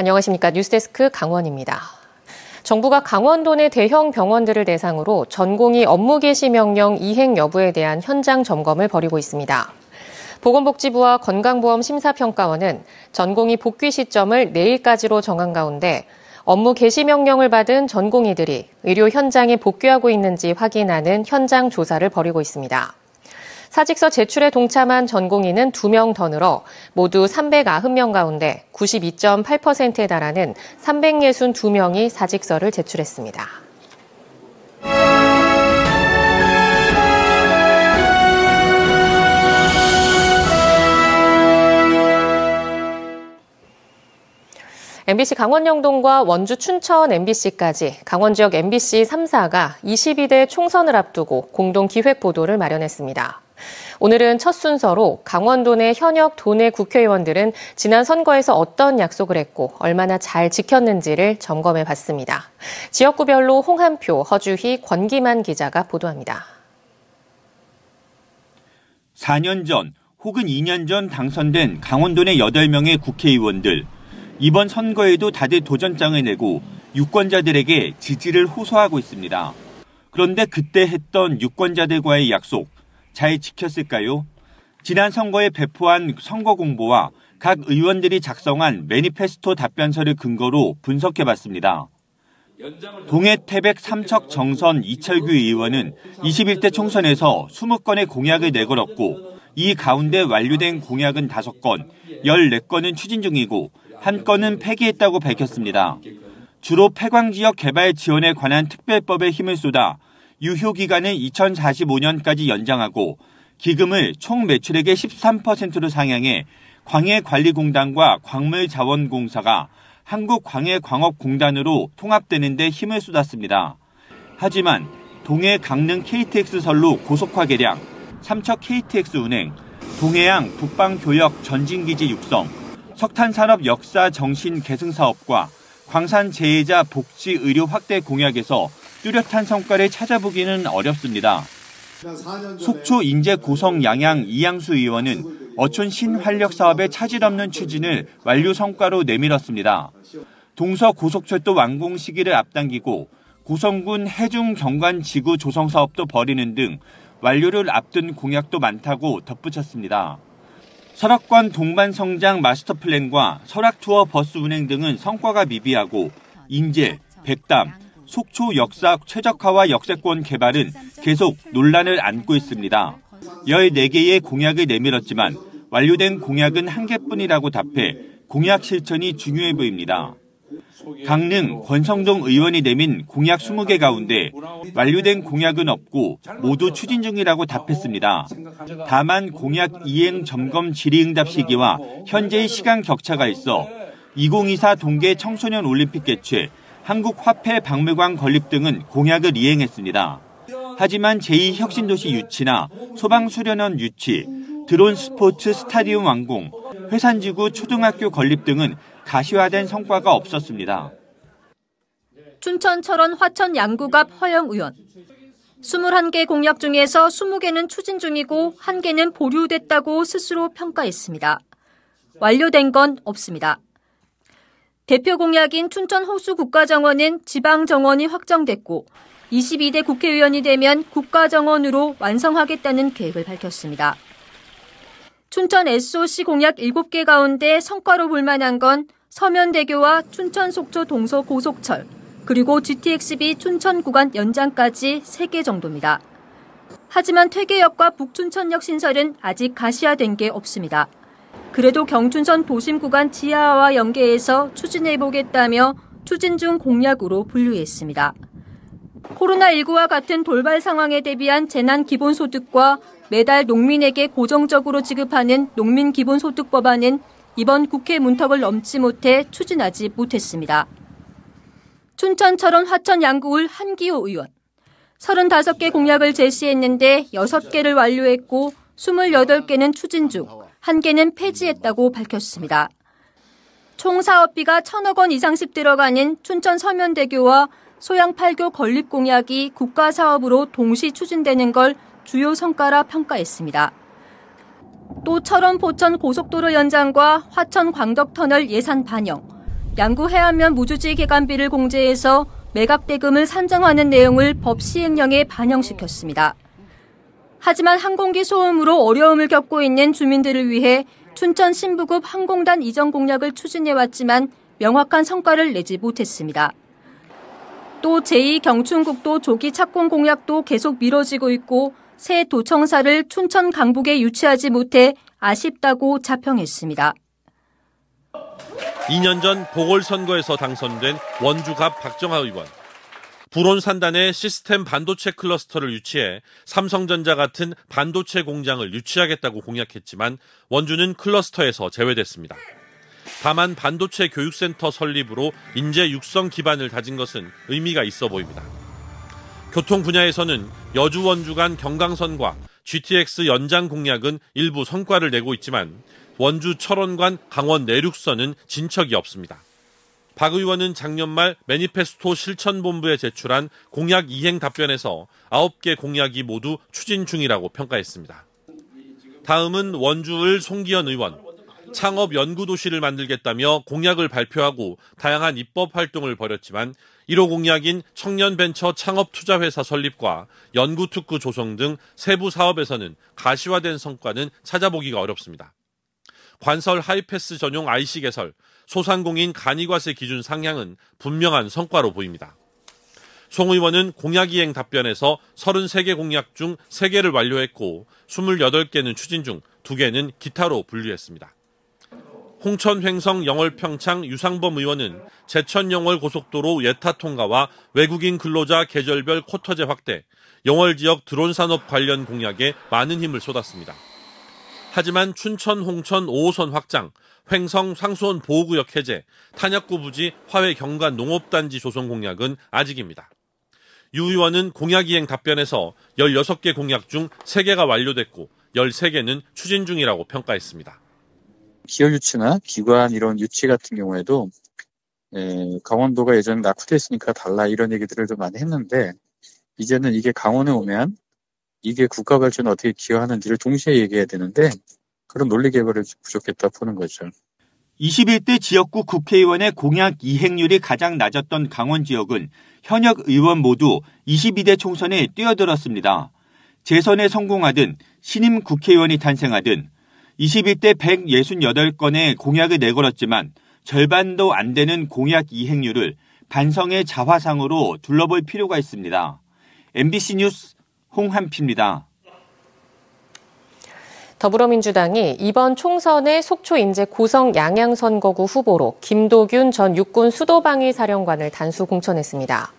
안녕하십니까. 뉴스데스크 강원입니다. 정부가 강원도 내 대형 병원들을 대상으로 전공의 업무 개시 명령 이행 여부에 대한 현장 점검을 벌이고 있습니다. 보건복지부와 건강보험심사평가원은 전공의 복귀 시점을 내일까지로 정한 가운데 업무 개시 명령을 받은 전공의들이 의료 현장에 복귀하고 있는지 확인하는 현장 조사를 벌이고 있습니다. 사직서 제출에 동참한 전공의는 2명 더 늘어 모두 390명 가운데 92.8%에 달하는 362명이 사직서를 제출했습니다. MBC 강원 영동과 원주 춘천 MBC까지 강원 지역 MBC 3사가 22대 총선을 앞두고 공동 기획 보도를 마련했습니다. 오늘은 첫 순서로 강원도 내 현역 도내 국회의원들은 지난 선거에서 어떤 약속을 했고 얼마나 잘 지켰는지를 점검해 봤습니다. 지역구별로 홍한표, 허주희, 권기만 기자가 보도합니다. 4년 전 혹은 2년 전 당선된 강원도 내 8명의 국회의원들. 이번 선거에도 다들 도전장을 내고 유권자들에게 지지를 호소하고 있습니다. 그런데 그때 했던 유권자들과의 약속, 잘 지켰을까요? 지난 선거에 배포한 선거 공보와 각 의원들이 작성한 매니페스토 답변서를 근거로 분석해봤습니다. 동해 태백 삼척 정선 이철규 의원은 21대 총선에서 20건의 공약을 내걸었고 이 가운데 완료된 공약은 5건, 14건은 추진 중이고 1건은 폐기했다고 밝혔습니다. 주로 폐광지역 개발 지원에 관한 특별법에 힘을 쏟아 유효기간을 2045년까지 연장하고 기금을 총 매출액의 13%로 상향해 광해관리공단과 광물자원공사가 한국광해광업공단으로 통합되는 데 힘을 쏟았습니다. 하지만 동해 강릉 KTX선로 고속화 개량, 삼척 KTX운행, 동해안 북방교역 전진기지 육성, 석탄산업 역사 정신 계승 사업과 광산재해자 복지 의료 확대 공약에서 뚜렷한 성과를 찾아보기는 어렵습니다. 속초 인제 고성 양양 이양수 의원은 어촌 신활력 사업의 차질 없는 추진을 완료 성과로 내밀었습니다. 동서 고속철도 완공 시기를 앞당기고 고성군 해중 경관 지구 조성 사업도 벌이는 등 완료를 앞둔 공약도 많다고 덧붙였습니다. 설악관 동반성장 마스터플랜과 설악투어 버스 운행 등은 성과가 미비하고 인제, 백담, 속초 역사 최적화와 역세권 개발은 계속 논란을 안고 있습니다. 14개의 공약을 내밀었지만 완료된 공약은 1개뿐이라고 답해 공약 실천이 중요해 보입니다. 강릉 권성동 의원이 내민 공약 20개 가운데 완료된 공약은 없고 모두 추진 중이라고 답했습니다. 다만 공약 이행 점검 질의응답 시기와 현재의 시간 격차가 있어 2024 동계 청소년 올림픽 개최, 한국화폐박물관 건립 등은 공약을 이행했습니다. 하지만 제2혁신도시 유치나 소방수련원 유치, 드론 스포츠 스타디움 완공, 회산지구 초등학교 건립 등은 가시화된 성과가 없었습니다. 춘천 철원 화천 양구갑 허영 의원. 21개 공약 중에서 20개는 추진 중이고 1개는 보류됐다고 스스로 평가했습니다. 완료된 건 없습니다. 대표 공약인 춘천 호수 국가정원은 지방정원이 확정됐고 22대 국회의원이 되면 국가정원으로 완성하겠다는 계획을 밝혔습니다. 춘천 SOC 공약 7개 가운데 성과로 볼만한 건 서면대교와 춘천 속초 동서 고속철, 그리고 GTX-B 춘천 구간 연장까지 3개 정도입니다. 하지만 퇴계역과 북춘천역 신설은 아직 가시화된 게 없습니다. 그래도 경춘선 도심 구간 지하와 연계해서 추진해보겠다며 추진 중 공약으로 분류했습니다. 코로나19와 같은 돌발 상황에 대비한 재난기본소득과 매달 농민에게 고정적으로 지급하는 농민기본소득법안은 이번 국회 문턱을 넘지 못해 추진하지 못했습니다. 춘천 철원 화천 양구울 한기호 의원. 35개 공약을 제시했는데 6개를 완료했고 28개는 추진 중, 1개는 폐지했다고 밝혔습니다. 총 사업비가 1,000억 원 이상씩 들어가는 춘천 서면대교와 소양8교 건립 공약이 국가사업으로 동시 추진되는 걸 주요 성과라 평가했습니다. 또 철원 포천 고속도로 연장과 화천 광덕터널 예산 반영, 양구 해안면 무주지 개간비를 공제해서 매각 대금을 산정하는 내용을 법 시행령에 반영시켰습니다. 하지만 항공기 소음으로 어려움을 겪고 있는 주민들을 위해 춘천 신부급 항공단 이전 공약을 추진해왔지만 명확한 성과를 내지 못했습니다. 또 제2경춘국도 조기 착공 공약도 계속 미뤄지고 있고 새 도청사를 춘천 강북에 유치하지 못해 아쉽다고 자평했습니다. 2년 전 보궐선거에서 당선된 원주갑 박정하 의원. 불온산단에 시스템 반도체 클러스터를 유치해 삼성전자 같은 반도체 공장을 유치하겠다고 공약했지만 원주는 클러스터에서 제외됐습니다. 다만 반도체 교육센터 설립으로 인재 육성 기반을 다진 것은 의미가 있어 보입니다. 교통 분야에서는 여주 원주 간 경강선과 GTX 연장 공약은 일부 성과를 내고 있지만 원주 철원 간 강원 내륙선은 진척이 없습니다. 박 의원은 작년 말 매니페스토 실천본부에 제출한 공약 이행 답변에서 9개 공약이 모두 추진 중이라고 평가했습니다. 다음은 원주을 송기현 의원. 창업 연구도시를 만들겠다며 공약을 발표하고 다양한 입법 활동을 벌였지만 1호 공약인 청년벤처 창업투자회사 설립과 연구특구 조성 등 세부 사업에서는 가시화된 성과는 찾아보기가 어렵습니다. 관설 하이패스 전용 IC 개설, 소상공인 간이과세 기준 상향은 분명한 성과로 보입니다. 송 의원은 공약 이행 답변에서 33개 공약 중 3개를 완료했고 28개는 추진 중 2개는 기타로 분류했습니다. 홍천 횡성 영월 평창 유상범 의원은 제천 영월 고속도로 예타 통과와 외국인 근로자 계절별 쿼터제 확대, 영월 지역 드론 산업 관련 공약에 많은 힘을 쏟았습니다. 하지만 춘천 홍천 5호선 확장, 횡성 상수원 보호구역 해제, 탄약구 부지 화훼 경관 농업단지 조성 공약은 아직입니다. 유 의원은 공약 이행 답변에서 16개 공약 중 3개가 완료됐고 13개는 추진 중이라고 평가했습니다. 기업 유치나 기관 이런 유치 같은 경우에도 강원도가 예전에 낙후됐으니까 달라 이런 얘기들을 좀 많이 했는데 이제는 이게 강원에 오면 이게 국가 발전에 어떻게 기여하는지를 동시에 얘기해야 되는데 그런 논리 개발이 부족했다 보는 거죠. 21대 지역구 국회의원의 공약 이행률이 가장 낮았던 강원 지역은 현역 의원 모두 22대 총선에 뛰어들었습니다. 재선에 성공하든 신임 국회의원이 탄생하든 21대 168건의 공약을 내걸었지만 절반도 안 되는 공약 이행률을 반성의 자화상으로 둘러볼 필요가 있습니다. MBC 뉴스 홍한피입니다. 더불어민주당이 이번 총선의 속초 인제 고성 양양선거구 후보로 김도균 전 육군 수도방위 사령관을 단수 공천했습니다.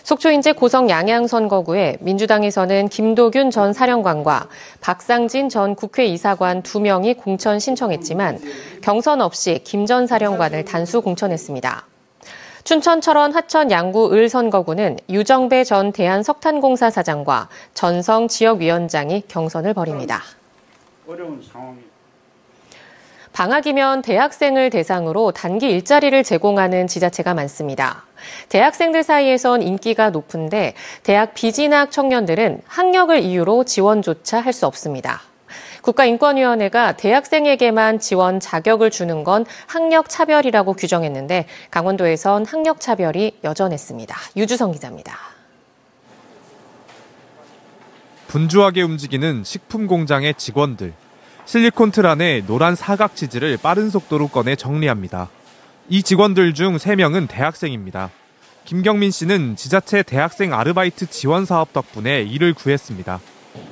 속초 인제 고성 양양선거구에 민주당에서는 김도균 전 사령관과 박상진 전 국회이사관 2명이 공천 신청했지만 경선 없이 김 전 사령관을 단수 공천했습니다. 춘천 철원 하천 양구 을 선거구는 유정배 전 대한석탄공사 사장과 전성 지역위원장이 경선을 벌입니다. 어려운 상황이. 방학이면 대학생을 대상으로 단기 일자리를 제공하는 지자체가 많습니다. 대학생들 사이에선 인기가 높은데 대학 비진학 청년들은 학력을 이유로 지원조차 할 수 없습니다. 국가인권위원회가 대학생에게만 지원 자격을 주는 건 학력 차별이라고 규정했는데 강원도에선 학력 차별이 여전했습니다. 유주성 기자입니다. 분주하게 움직이는 식품 공장의 직원들. 실리콘 틀 안에 노란 사각 치즈를 빠른 속도로 꺼내 정리합니다. 이 직원들 중 3명은 대학생입니다. 김경민 씨는 지자체 대학생 아르바이트 지원 사업 덕분에 일을 구했습니다.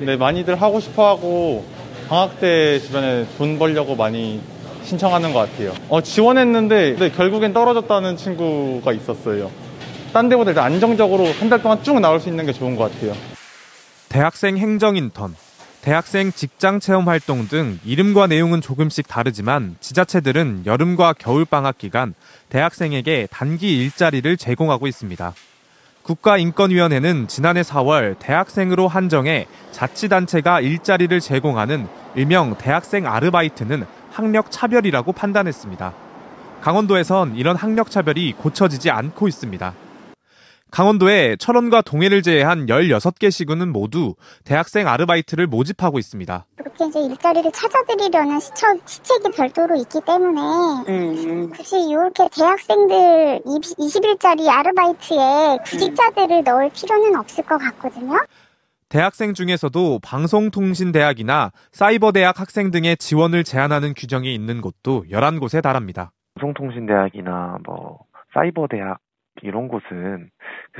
네, 많이들 하고 싶어하고 방학 때 주변에 돈 벌려고 많이 신청하는 것 같아요. 지원했는데 결국엔 떨어졌다는 친구가 있었어요. 딴 데보다 일단 안정적으로 한 달 동안 쭉 나올 수 있는 게 좋은 것 같아요. 대학생 행정 인턴, 대학생 직장 체험 활동 등 이름과 내용은 조금씩 다르지만 지자체들은 여름과 겨울방학 기간 대학생에게 단기 일자리를 제공하고 있습니다. 국가인권위원회는 지난해 4월 대학생으로 한정해 자치단체가 일자리를 제공하는 일명 대학생 아르바이트는 학력 차별이라고 판단했습니다. 강원도에선 이런 학력 차별이 고쳐지지 않고 있습니다. 강원도에 철원과 동해를 제외한 16개 시군은 모두 대학생 아르바이트를 모집하고 있습니다. 그렇게 이제 일자리를 찾아드리려는 시책이 별도로 있기 때문에 굳이 이렇게 대학생들 20일짜리 아르바이트에 구직자들을 넣을 필요는 없을 것 같거든요. 대학생 중에서도 방송통신대학이나 사이버대학 학생 등의 지원을 제한하는 규정이 있는 곳도 11곳에 달합니다. 방송통신대학이나 사이버대학 이런 곳은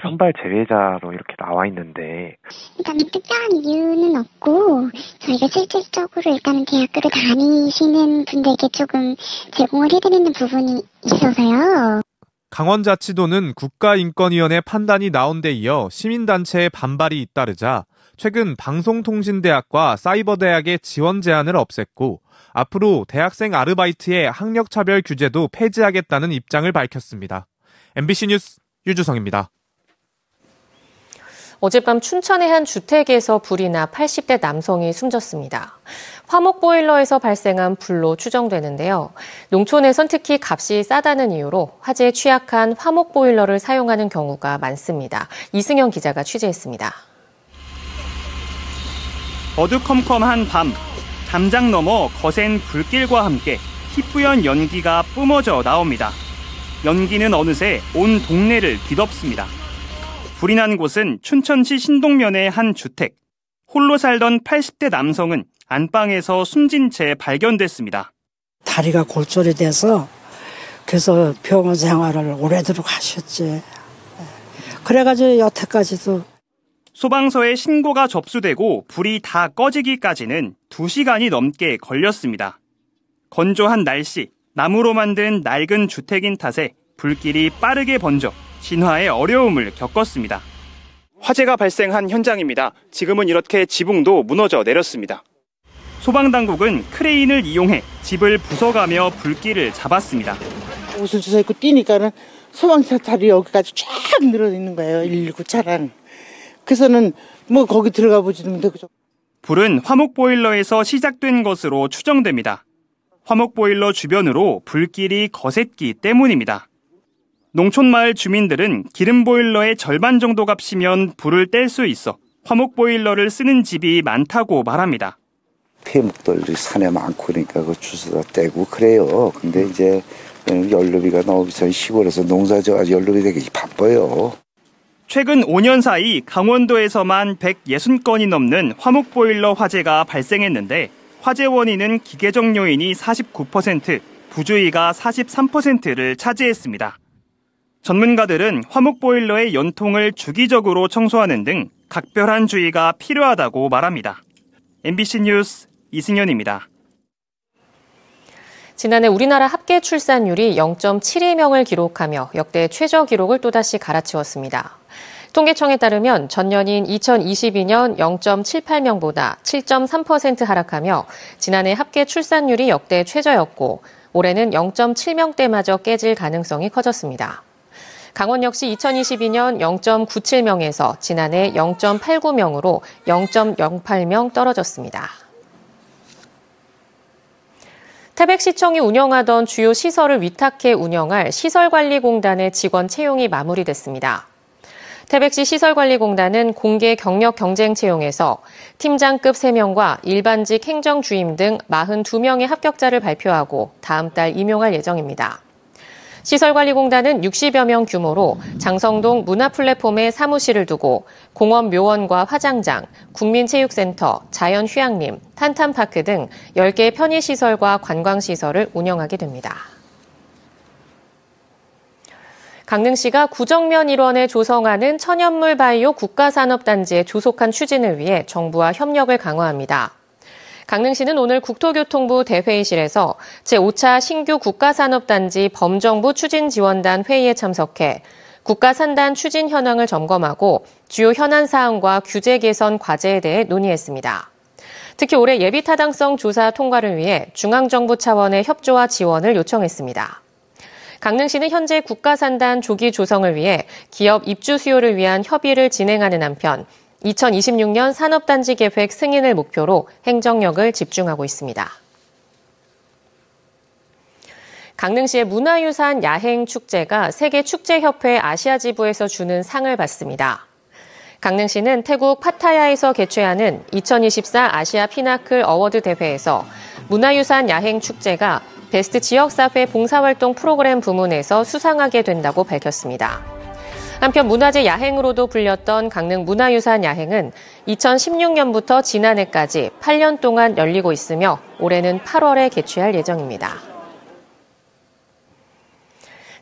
선발 제외자로 이렇게 나와 있는데 일단 특별한 이유는 없고 저희가 실질적으로 일단은 대학교를 다니시는 분들께 조금 제공을 해드리는 부분이 있어서요. 강원자치도는 국가인권위원회 판단이 나온 데 이어 시민단체의 반발이 잇따르자 최근 방송통신대학과 사이버대학의 지원 제한을 없앴고 앞으로 대학생 아르바이트의 학력차별 규제도 폐지하겠다는 입장을 밝혔습니다. MBC 뉴스 유주성입니다. 어젯밤 춘천의 한 주택에서 불이 나 80대 남성이 숨졌습니다. 화목보일러에서 발생한 불로 추정되는데요. 농촌에선 특히 값이 싸다는 이유로 화재에 취약한 화목보일러를 사용하는 경우가 많습니다. 이승현 기자가 취재했습니다. 어두컴컴한 밤, 담장 너머 거센 불길과 함께 희뿌연 연기가 뿜어져 나옵니다. 연기는 어느새 온 동네를 뒤덮습니다. 불이 난 곳은 춘천시 신동면의 한 주택. 홀로 살던 80대 남성은 안방에서 숨진 채 발견됐습니다. 다리가 골절이 돼서 그래서 병원 생활을 오래도록 하셨지. 그래가지고 여태까지도. 소방서에 신고가 접수되고 불이 다 꺼지기까지는 2시간이 넘게 걸렸습니다. 건조한 날씨, 나무로 만든 낡은 주택인 탓에 불길이 빠르게 번져 진화에 어려움을 겪었습니다. 화재가 발생한 현장입니다. 지금은 이렇게 지붕도 무너져 내렸습니다. 소방당국은 크레인을 이용해 집을 부숴가며 불길을 잡았습니다. 옷을 주워 입고 뛰니까는 소방차들이 여기까지 쫙 늘어 있는 거예요. 119 차량. 그래서는 거기 들어가 보지도 못하고. 불은 화목보일러에서 시작된 것으로 추정됩니다. 화목보일러 주변으로 불길이 거셌기 때문입니다. 농촌마을 주민들은 기름보일러의 절반 정도 값이면 불을 뗄 수 있어 화목보일러를 쓰는 집이 많다고 말합니다. 폐목들이 산에 많고 그러니까 그 주워다 떼고 그래요. 근데 이제 연료비가 너무 비싼 시골에서 농사져가지고 연료비 되게 바빠요. 최근 5년 사이 강원도에서만 160건이 넘는 화목보일러 화재가 발생했는데 화재 원인은 기계적 요인이 49%, 부주의가 43%를 차지했습니다. 전문가들은 화목보일러의 연통을 주기적으로 청소하는 등 각별한 주의가 필요하다고 말합니다. MBC 뉴스 이승현입니다. 지난해 우리나라 합계 출산율이 0.72명을 기록하며 역대 최저 기록을 또다시 갈아치웠습니다. 통계청에 따르면 전년인 2022년 0.78명보다 7.3% 하락하며 지난해 합계 출산율이 역대 최저였고 올해는 0.7명대마저 깨질 가능성이 커졌습니다. 강원 역시 2022년 0.97명에서 지난해 0.89명으로 0.08명 떨어졌습니다. 태백시청이 운영하던 주요 시설을 위탁해 운영할 시설관리공단의 직원 채용이 마무리됐습니다. 태백시 시설관리공단은 공개 경력 경쟁 채용에서 팀장급 3명과 일반직 행정주임 등 42명의 합격자를 발표하고 다음 달 임용할 예정입니다. 시설관리공단은 60여 명 규모로 장성동 문화플랫폼에 사무실을 두고 공원묘원과 화장장, 국민체육센터, 자연휴양림, 탄탄파크 등 10개 편의시설과 관광시설을 운영하게 됩니다. 강릉시가 구정면 일원에 조성하는 천연물 바이오 국가산업단지의 조속한 추진을 위해 정부와 협력을 강화합니다. 강릉시는 오늘 국토교통부 대회의실에서 제5차 신규 국가산업단지 범정부 추진지원단 회의에 참석해 국가산단 추진 현황을 점검하고 주요 현안 사항과 규제 개선 과제에 대해 논의했습니다. 특히 올해 예비타당성 조사 통과를 위해 중앙정부 차원의 협조와 지원을 요청했습니다. 강릉시는 현재 국가산단 조기 조성을 위해 기업 입주 수요를 위한 협의를 진행하는 한편 2026년 산업단지 계획 승인을 목표로 행정력을 집중하고 있습니다. 강릉시의 문화유산 야행축제가 세계축제협회 아시아 지부에서 주는 상을 받습니다. 강릉시는 태국 파타야에서 개최하는 2024 아시아 피나클 어워드 대회에서 문화유산 야행축제가 베스트 지역사회 봉사활동 프로그램 부문에서 수상하게 된다고 밝혔습니다. 한편 문화재 야행으로도 불렸던 강릉 문화유산 야행은 2016년부터 지난해까지 8년 동안 열리고 있으며 올해는 8월에 개최할 예정입니다.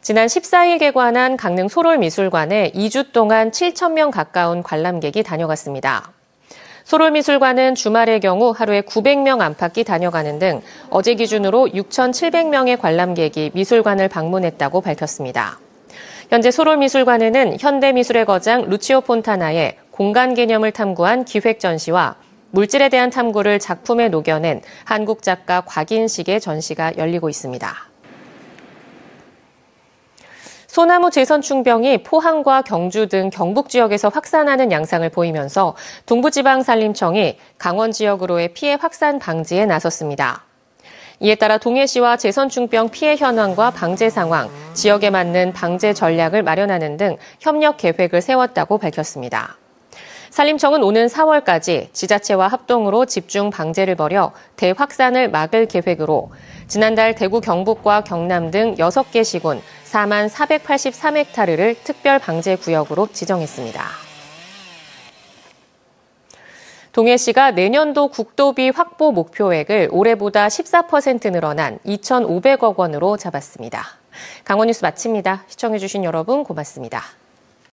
지난 14일 개관한 강릉 소롤미술관에 2주 동안 7,000명 가까운 관람객이 다녀갔습니다. 소롤미술관은 주말의 경우 하루에 900명 안팎이 다녀가는 등 어제 기준으로 6,700명의 관람객이 미술관을 방문했다고 밝혔습니다. 현재 소롤미술관에는 현대미술의 거장 루치오 폰타나의 공간 개념을 탐구한 기획 전시와 물질에 대한 탐구를 작품에 녹여낸 한국 작가 곽인식의 전시가 열리고 있습니다. 소나무 제선충병이 포항과 경주 등 경북 지역에서 확산하는 양상을 보이면서 동부지방산림청이 강원 지역으로의 피해 확산 방지에 나섰습니다. 이에 따라 동해시와 제선충병 피해 현황과 방제 상황, 지역에 맞는 방제 전략을 마련하는 등 협력 계획을 세웠다고 밝혔습니다. 산림청은 오는 4월까지 지자체와 합동으로 집중 방제를 벌여 대확산을 막을 계획으로 지난달 대구 경북과 경남 등 6개 시군 4만 483헥타르를 특별 방제 구역으로 지정했습니다. 동해시가 내년도 국도비 확보 목표액을 올해보다 14% 늘어난 2,500억 원으로 잡았습니다. 강원뉴스 마칩니다. 시청해주신 여러분 고맙습니다.